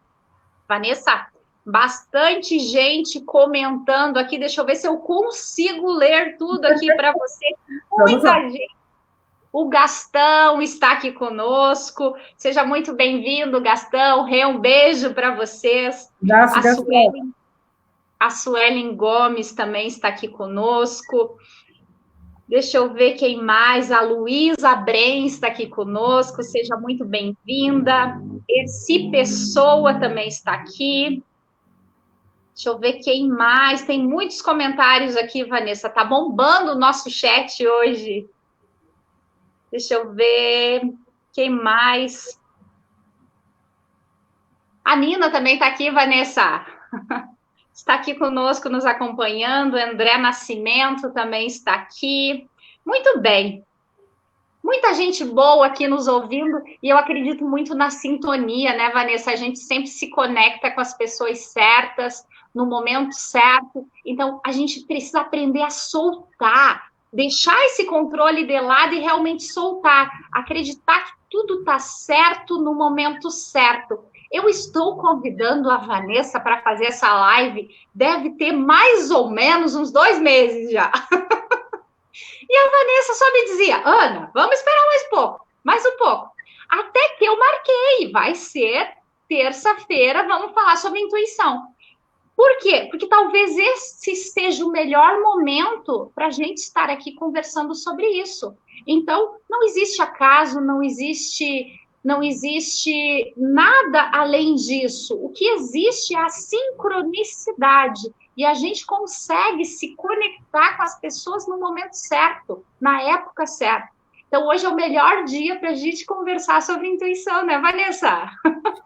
Vanessa, bastante gente comentando aqui. Deixa eu ver se eu consigo ler tudo aqui para você. Muita gente. O Gastão está aqui conosco. Seja muito bem-vindo, Gastão. Um beijo para vocês. A Suelen Gomes também está aqui conosco. Deixa eu ver quem mais. A Luísa Bren está aqui conosco. Seja muito bem-vinda. Esse Pessoa também está aqui. Deixa eu ver quem mais. Tem muitos comentários aqui, Vanessa. Tá bombando o nosso chat hoje. Deixa eu ver quem mais. A Nina também tá aqui, Vanessa. está aqui conosco, nos acompanhando. André Nascimento também está aqui. Muito bem. Muita gente boa aqui nos ouvindo, e eu acredito muito na sintonia, né, Vanessa? A gente sempre se conecta com as pessoas certas, no momento certo. Então, a gente precisa aprender a soltar, deixar esse controle de lado e realmente soltar, acreditar que tudo está certo no momento certo. Eu estou convidando a Vanessa para fazer essa live, deve ter mais ou menos uns 2 meses já. E a Vanessa só me dizia, Ana, vamos esperar mais um pouco. Até que eu marquei, vai ser terça-feira, vamos falar sobre intuição. Por quê? Porque talvez esse seja o melhor momento para a gente estar aqui conversando sobre isso. Então, não existe acaso, não existe nada além disso. O que existe é a sincronicidade. E a gente consegue se conectar com as pessoas no momento certo, na época certa. Então, hoje é o melhor dia para a gente conversar sobre intuição, né, Vanessa?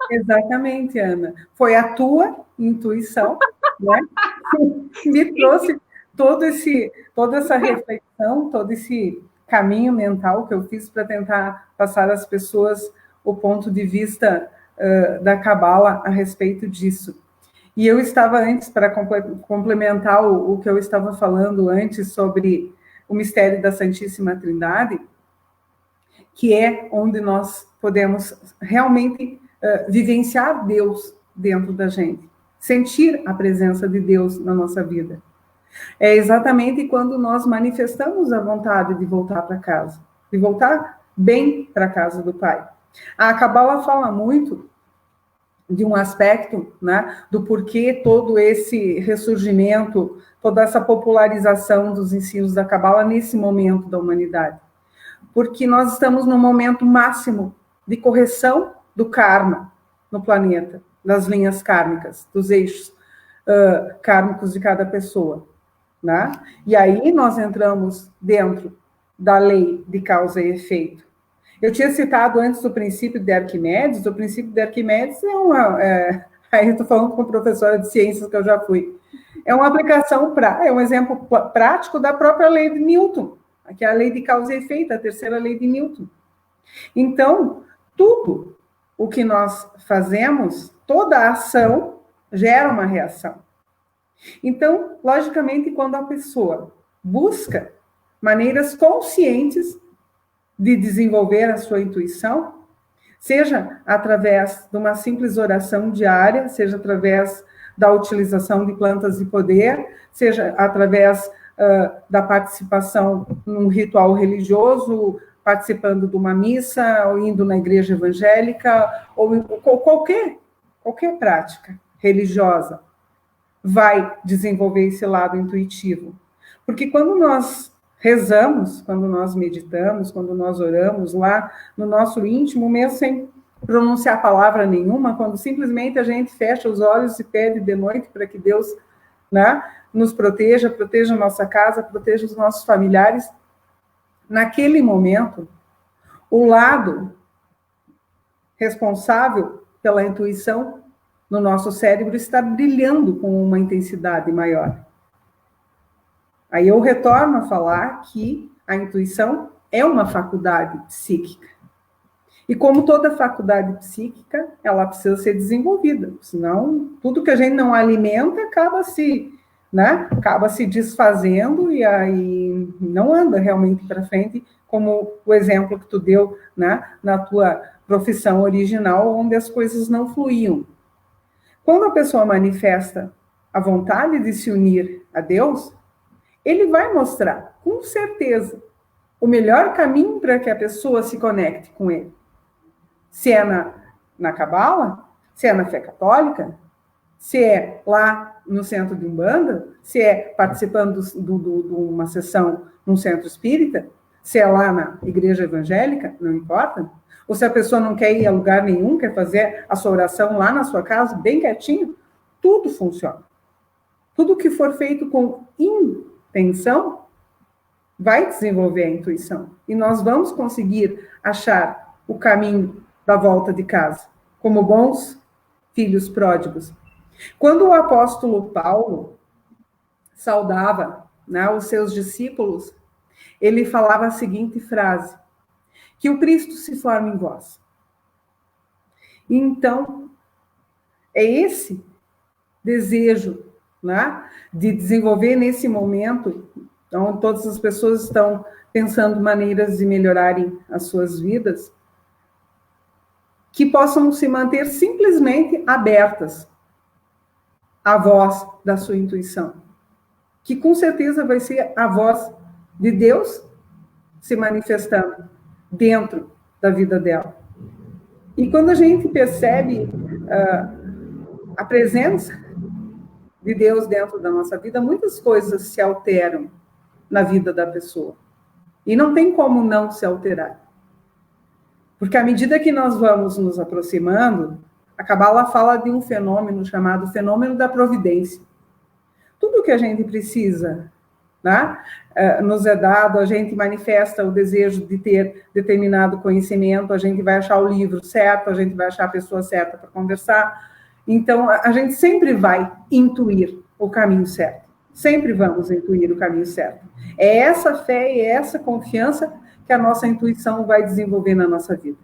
Exatamente, Ana. Foi a tua intuição, né, que me trouxe toda essa reflexão, todo esse caminho mental que eu fiz para tentar passar às pessoas o ponto de vista da Cabala a respeito disso. E eu estava antes, para complementar o que eu estava falando antes sobre o mistério da Santíssima Trindade, que é onde nós podemos realmente vivenciar Deus dentro da gente, sentir a presença de Deus na nossa vida. É exatamente quando nós manifestamos a vontade de voltar para casa, de voltar bem para a casa do Pai. A Cabala fala muito de um aspecto, né, do porquê todo esse ressurgimento, toda essa popularização dos ensinos da Cabala nesse momento da humanidade. Porque nós estamos no momento máximo de correção do karma no planeta, das linhas kármicas, dos eixos kármicos de cada pessoa, né? E aí nós entramos dentro da lei de causa e efeito. Eu tinha citado antes o princípio de Arquimedes. O princípio de Arquimedes aí eu estou falando com professora de ciências que eu já fui. É uma aplicação, é um exemplo prático da própria lei de Newton, que é a lei de causa e efeito, a terceira lei de Newton. Então, tudo o que nós fazemos, toda ação, gera uma reação. Então, logicamente, quando a pessoa busca maneiras conscientes de desenvolver a sua intuição, seja através de uma simples oração diária, seja através da utilização de plantas de poder, seja através da participação num ritual religioso, participando de uma missa, ou indo na igreja evangélica, ou qualquer prática religiosa, vai desenvolver esse lado intuitivo. Porque quando nós rezamos, quando nós meditamos, quando nós oramos lá no nosso íntimo, mesmo sem pronunciar palavra nenhuma, quando simplesmente a gente fecha os olhos e pede de noite para que Deus, né, nos proteja a nossa casa, proteja os nossos familiares, naquele momento, o lado responsável pela intuição no nosso cérebro está brilhando com uma intensidade maior. Aí eu retorno a falar que a intuição é uma faculdade psíquica. E como toda faculdade psíquica, ela precisa ser desenvolvida, senão tudo que a gente não alimenta acaba se desfazendo e aí não anda realmente para frente, como o exemplo que tu deu, né, na tua profissão original, onde as coisas não fluíam. Quando a pessoa manifesta a vontade de se unir a Deus, ele vai mostrar, com certeza, o melhor caminho para que a pessoa se conecte com ele. Se é na Cabala, se é na fé católica, se é lá no centro de Umbanda, se é participando de uma sessão num centro espírita, se é lá na igreja evangélica, não importa. Ou se a pessoa não quer ir a lugar nenhum, quer fazer a sua oração lá na sua casa, bem quietinho, tudo funciona. Tudo que for feito com intenção vai desenvolver a intuição. E nós vamos conseguir achar o caminho da volta de casa, como bons filhos pródigos. Quando o apóstolo Paulo saudava, né, os seus discípulos, ele falava a seguinte frase: que o Cristo se forme em vós. Então, é esse desejo, né, de desenvolver nesse momento, onde todas as pessoas estão pensando maneiras de melhorarem as suas vidas, que possam se manter simplesmente abertas à voz da sua intuição, que com certeza vai ser a voz de Deus se manifestando dentro da vida dela. E quando a gente percebe a presença de Deus dentro da nossa vida, muitas coisas se alteram na vida da pessoa. E não tem como não se alterar. Porque à medida que nós vamos nos aproximando, a Cabala fala de um fenômeno chamado fenômeno da providência. Tudo que a gente precisa, né, nos é dado, a gente manifesta o desejo de ter determinado conhecimento, a gente vai achar o livro certo, a gente vai achar a pessoa certa para conversar. Então, a gente sempre vai intuir o caminho certo. Sempre vamos intuir o caminho certo. É essa fé e é essa confiança que a nossa intuição vai desenvolver na nossa vida.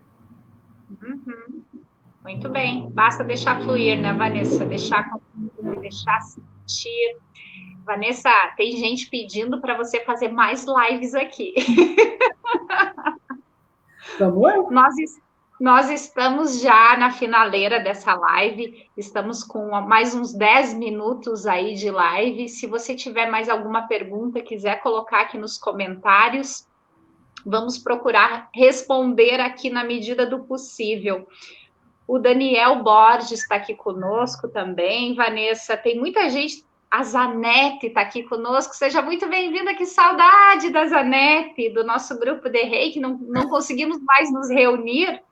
Uhum. Muito bem. Basta deixar fluir, né, Vanessa? Deixar sentir. Vanessa, tem gente pedindo para você fazer mais lives aqui. Vamos lá? Nós estamos já na finaleira dessa live, estamos com mais uns 10 minutos aí de live. Se você tiver mais alguma pergunta, quiser colocar aqui nos comentários, vamos procurar responder aqui na medida do possível. O Daniel Borges está aqui conosco também, Vanessa, tem muita gente. A Zanete está aqui conosco, seja muito bem-vinda, que saudade da Zanete, do nosso grupo de Reiki, não conseguimos mais nos reunir.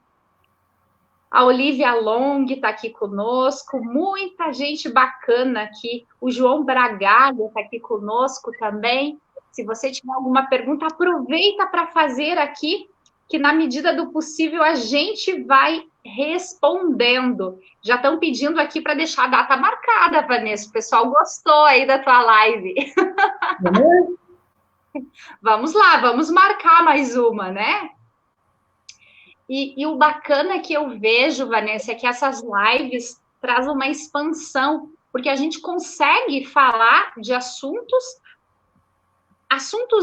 A Olivia Long está aqui conosco, muita gente bacana aqui. O João Bragalho está aqui conosco também. Se você tiver alguma pergunta, aproveita para fazer aqui, que na medida do possível a gente vai respondendo. Já estão pedindo aqui para deixar a data marcada, Vanessa. O pessoal gostou aí da tua live. Vamos lá, vamos marcar mais uma, né? E o bacana que eu vejo, Vanessa, é que essas lives trazem uma expansão, porque a gente consegue falar de assuntos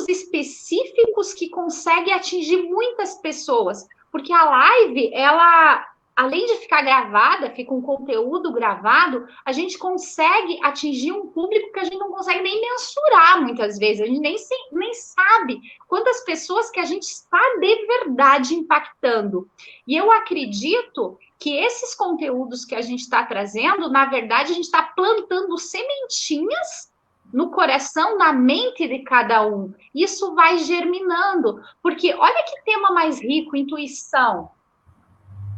específicos que conseguem atingir muitas pessoas, porque a live, ela, além de ficar gravada, fica um conteúdo gravado, a gente consegue atingir um público que a gente não consegue nem mensurar muitas vezes, a gente nem sabe quantas pessoas que a gente está de verdade impactando. E eu acredito que esses conteúdos que a gente está trazendo, na verdade, a gente está plantando sementinhas no coração, na mente de cada um. Isso vai germinando, porque olha que tema mais rico, intuição.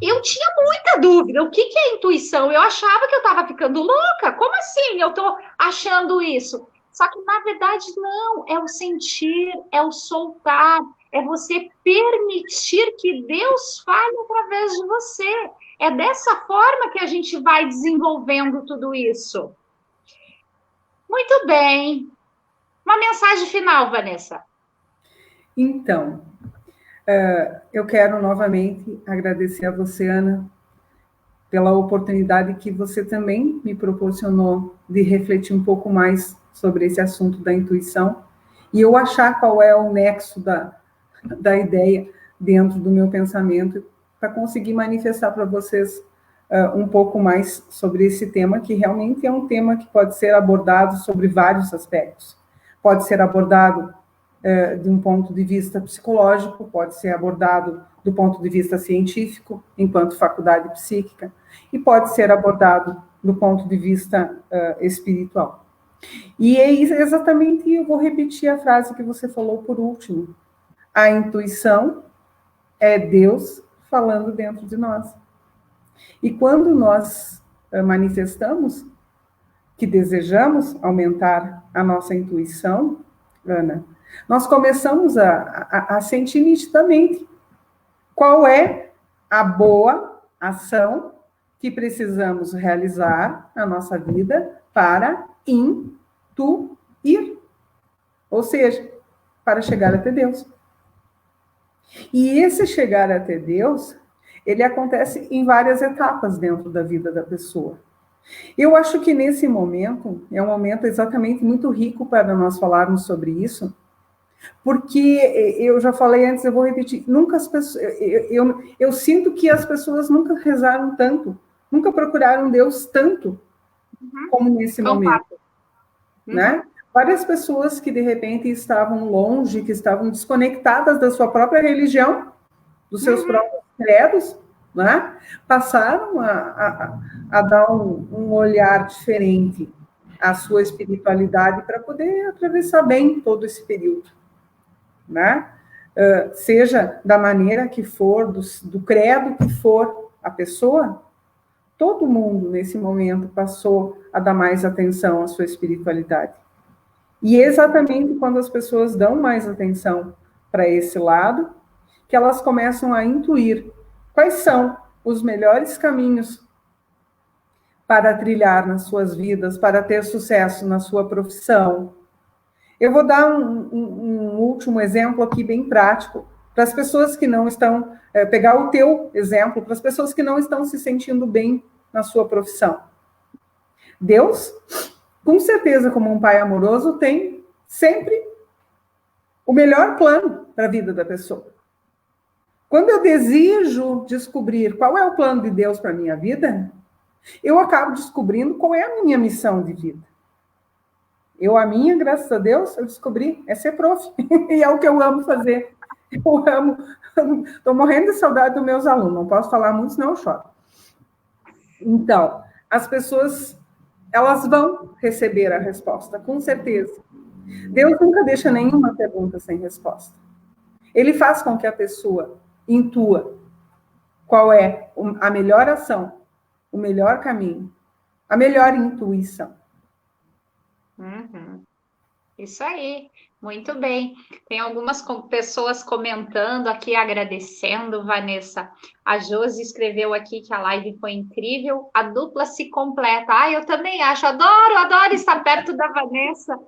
Eu tinha muita dúvida, o que é intuição? Eu achava que eu estava ficando louca, como assim eu estou achando isso? Só que, na verdade, não, é o sentir, é o soltar, é você permitir que Deus fale através de você. É dessa forma que a gente vai desenvolvendo tudo isso. Muito bem. Uma mensagem final, Vanessa. Então, eu quero novamente agradecer a você, Ana, pela oportunidade que você também me proporcionou de refletir um pouco mais sobre esse assunto da intuição e eu achar qual é o nexo da ideia dentro do meu pensamento para conseguir manifestar para vocês um pouco mais sobre esse tema, que realmente é um tema que pode ser abordado sobre vários aspectos. Pode ser abordado de um ponto de vista psicológico, pode ser abordado do ponto de vista científico, enquanto faculdade psíquica, e pode ser abordado do ponto de vista espiritual. E é exatamente, eu vou repetir a frase que você falou por último. A intuição é Deus falando dentro de nós. E quando nós manifestamos que desejamos aumentar a nossa intuição, Ana, nós começamos a sentir nitidamente qual é a boa ação que precisamos realizar na nossa vida para intuir, ou seja, para chegar até Deus. E esse chegar até Deus, ele acontece em várias etapas dentro da vida da pessoa. Eu acho que nesse momento, é um momento exatamente muito rico para nós falarmos sobre isso, porque eu já falei antes, eu vou repetir, nunca as pessoas, eu sinto que as pessoas nunca rezaram tanto, nunca procuraram Deus tanto como nesse momento, né? Várias pessoas que de repente estavam longe, que estavam desconectadas da sua própria religião, dos seus próprios credos, né? Passaram a dar um olhar diferente à sua espiritualidade para poder atravessar bem todo esse período, né? Seja da maneira que for, do credo que for a pessoa, todo mundo nesse momento passou a dar mais atenção à sua espiritualidade. E exatamente quando as pessoas dão mais atenção para esse lado, que elas começam a intuir quais são os melhores caminhos para trilhar nas suas vidas, para ter sucesso na sua profissão. Eu vou dar um último exemplo aqui bem prático, para as pessoas que não estão, pegar o teu exemplo, para as pessoas que não estão se sentindo bem na sua profissão. Deus, com certeza, como um pai amoroso, tem sempre o melhor plano para a vida da pessoa. Quando eu desejo descobrir qual é o plano de Deus para a minha vida, eu acabo descobrindo qual é a minha missão de vida. A minha, graças a Deus, eu descobri, é ser prof. E é o que eu amo fazer. Eu amo. Estou morrendo de saudade dos meus alunos. Não posso falar muito, senão eu choro. Então, as pessoas, elas vão receber a resposta, com certeza. Deus nunca deixa nenhuma pergunta sem resposta. Ele faz com que a pessoa intua qual é a melhor ação, o melhor caminho, a melhor intuição. Isso aí, muito bem. Tem algumas pessoas comentando aqui, agradecendo, Vanessa. A Josi escreveu aqui que a live foi incrível, a dupla se completa. Eu também acho, adoro estar perto da Vanessa.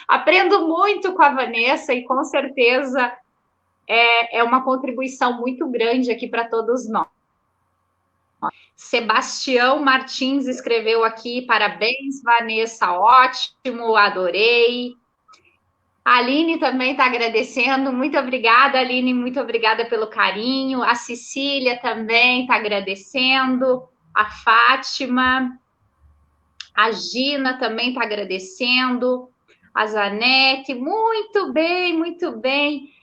Aprendo muito com a Vanessa e com certeza é uma contribuição muito grande aqui para todos nós. Sebastião Martins escreveu aqui, parabéns, Vanessa, ótimo, adorei. A Aline também está agradecendo, muito obrigada, Aline, muito obrigada pelo carinho. A Cecília também está agradecendo, a Fátima, a Gina também está agradecendo, a Zanete, muito bem, muito bem.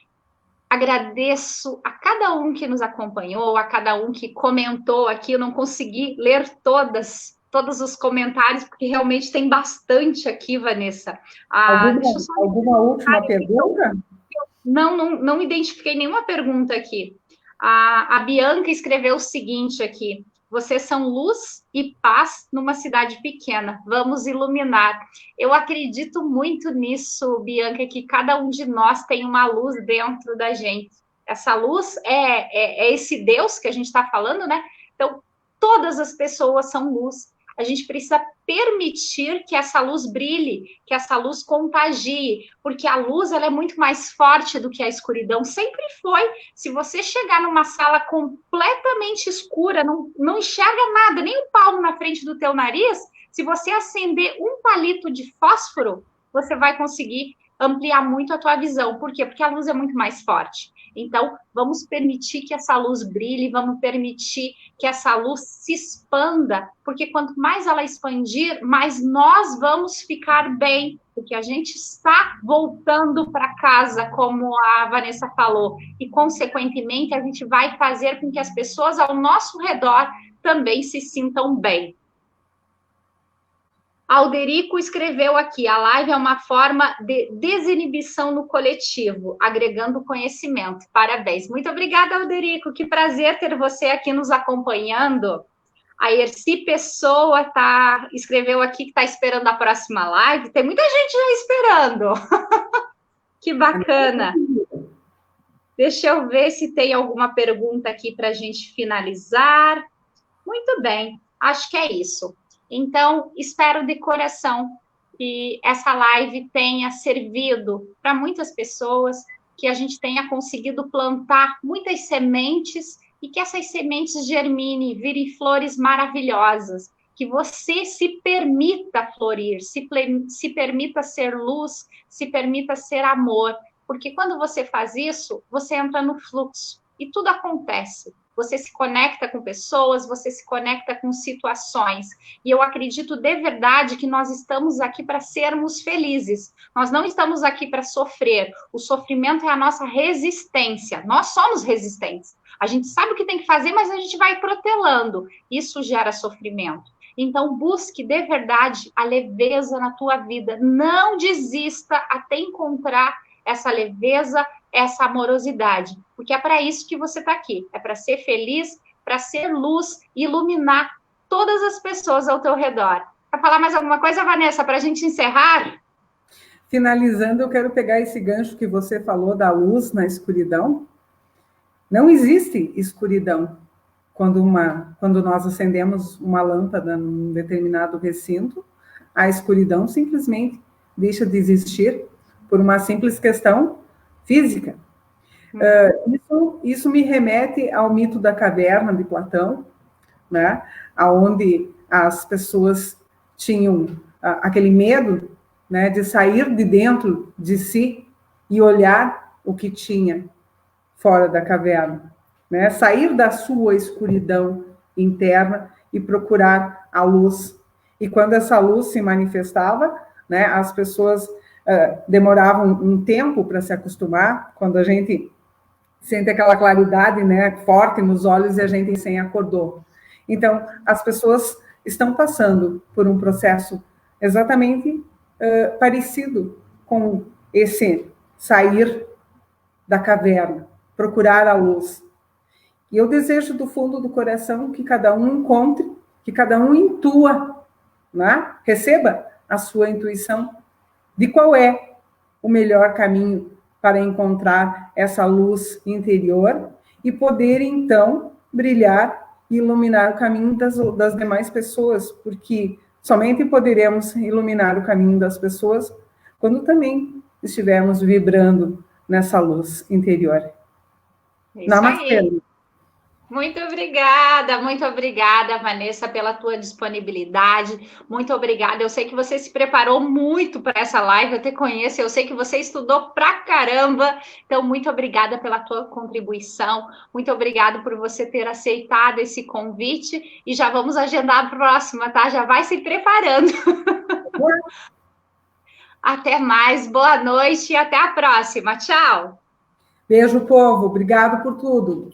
Agradeço a cada um que nos acompanhou, a cada um que comentou aqui. Eu não consegui ler todos os comentários, porque realmente tem bastante aqui, Vanessa. Alguma última pergunta? Não identifiquei nenhuma pergunta aqui. A Bianca escreveu o seguinte aqui: vocês são luz e paz numa cidade pequena. Vamos iluminar. Eu acredito muito nisso, Bianca, que cada um de nós tem uma luz dentro da gente. Essa luz é esse Deus que a gente está falando, né? Então, todas as pessoas são luz. A gente precisa permitir que essa luz brilhe, que essa luz contagie, porque a luz ela é muito mais forte do que a escuridão, sempre foi. Se você chegar numa sala completamente escura, não enxerga nada, nem um palmo na frente do teu nariz, se você acender um palito de fósforo, você vai conseguir ampliar muito a tua visão. Por quê? Porque a luz é muito mais forte. Então, vamos permitir que essa luz brilhe, vamos permitir que essa luz se expanda, porque quanto mais ela expandir, mais nós vamos ficar bem, porque a gente está voltando para casa, como a Vanessa falou, e, consequentemente, a gente vai fazer com que as pessoas ao nosso redor também se sintam bem. Alderico escreveu aqui, a live é uma forma de desinibição no coletivo, agregando conhecimento. Parabéns. Muito obrigada, Alderico. Que prazer ter você aqui nos acompanhando. A Erci Pessoa escreveu aqui que está esperando a próxima live. Tem muita gente já esperando. Que bacana. Deixa eu ver se tem alguma pergunta aqui para a gente finalizar. Muito bem, acho que é isso. Então, espero de coração que essa live tenha servido para muitas pessoas, que a gente tenha conseguido plantar muitas sementes e que essas sementes germinem, virem flores maravilhosas, que você se permita florir, se permita ser luz, se permita ser amor, porque quando você faz isso, você entra no fluxo e tudo acontece. Você se conecta com pessoas, você se conecta com situações. E eu acredito de verdade que nós estamos aqui para sermos felizes. Nós não estamos aqui para sofrer. O sofrimento é a nossa resistência. Nós somos resistentes. A gente sabe o que tem que fazer, mas a gente vai protelando. Isso gera sofrimento. Então, busque de verdade a leveza na tua vida. Não desista até encontrar essa leveza, essa amorosidade, porque é para isso que você está aqui, é para ser feliz, para ser luz e iluminar todas as pessoas ao teu redor. Quer falar mais alguma coisa, Vanessa, para a gente encerrar? Finalizando, eu quero pegar esse gancho que você falou da luz na escuridão. Não existe escuridão quando nós acendemos uma lâmpada num determinado recinto, a escuridão simplesmente deixa de existir por uma simples questão física. Isso me remete ao mito da caverna de Platão, né, onde as pessoas tinham aquele medo, né, de sair de dentro de si e olhar o que tinha fora da caverna, né, sair da sua escuridão interna e procurar a luz. E quando essa luz se manifestava, né, as pessoas demoravam um tempo para se acostumar. Quando a gente sente aquela claridade, né, forte nos olhos, e a gente sem acordou. Então, as pessoas estão passando por um processo exatamente parecido com esse sair da caverna, procurar a luz. E eu desejo do fundo do coração que cada um encontre, que cada um intua, né? Receba a sua intuição de qual é o melhor caminho para encontrar essa luz interior e poder, então, brilhar e iluminar o caminho das demais pessoas, porque somente poderemos iluminar o caminho das pessoas quando também estivermos vibrando nessa luz interior. Isso Namastê. Aí. Muito obrigada, Vanessa, pela tua disponibilidade. Muito obrigada. Eu sei que você se preparou muito para essa live, eu te conheço, eu sei que você estudou pra caramba. Então, muito obrigada pela tua contribuição. Muito obrigada por você ter aceitado esse convite e já vamos agendar a próxima, tá? Já vai se preparando. Até mais, boa noite e até a próxima. Tchau. Beijo, povo. Obrigado por tudo.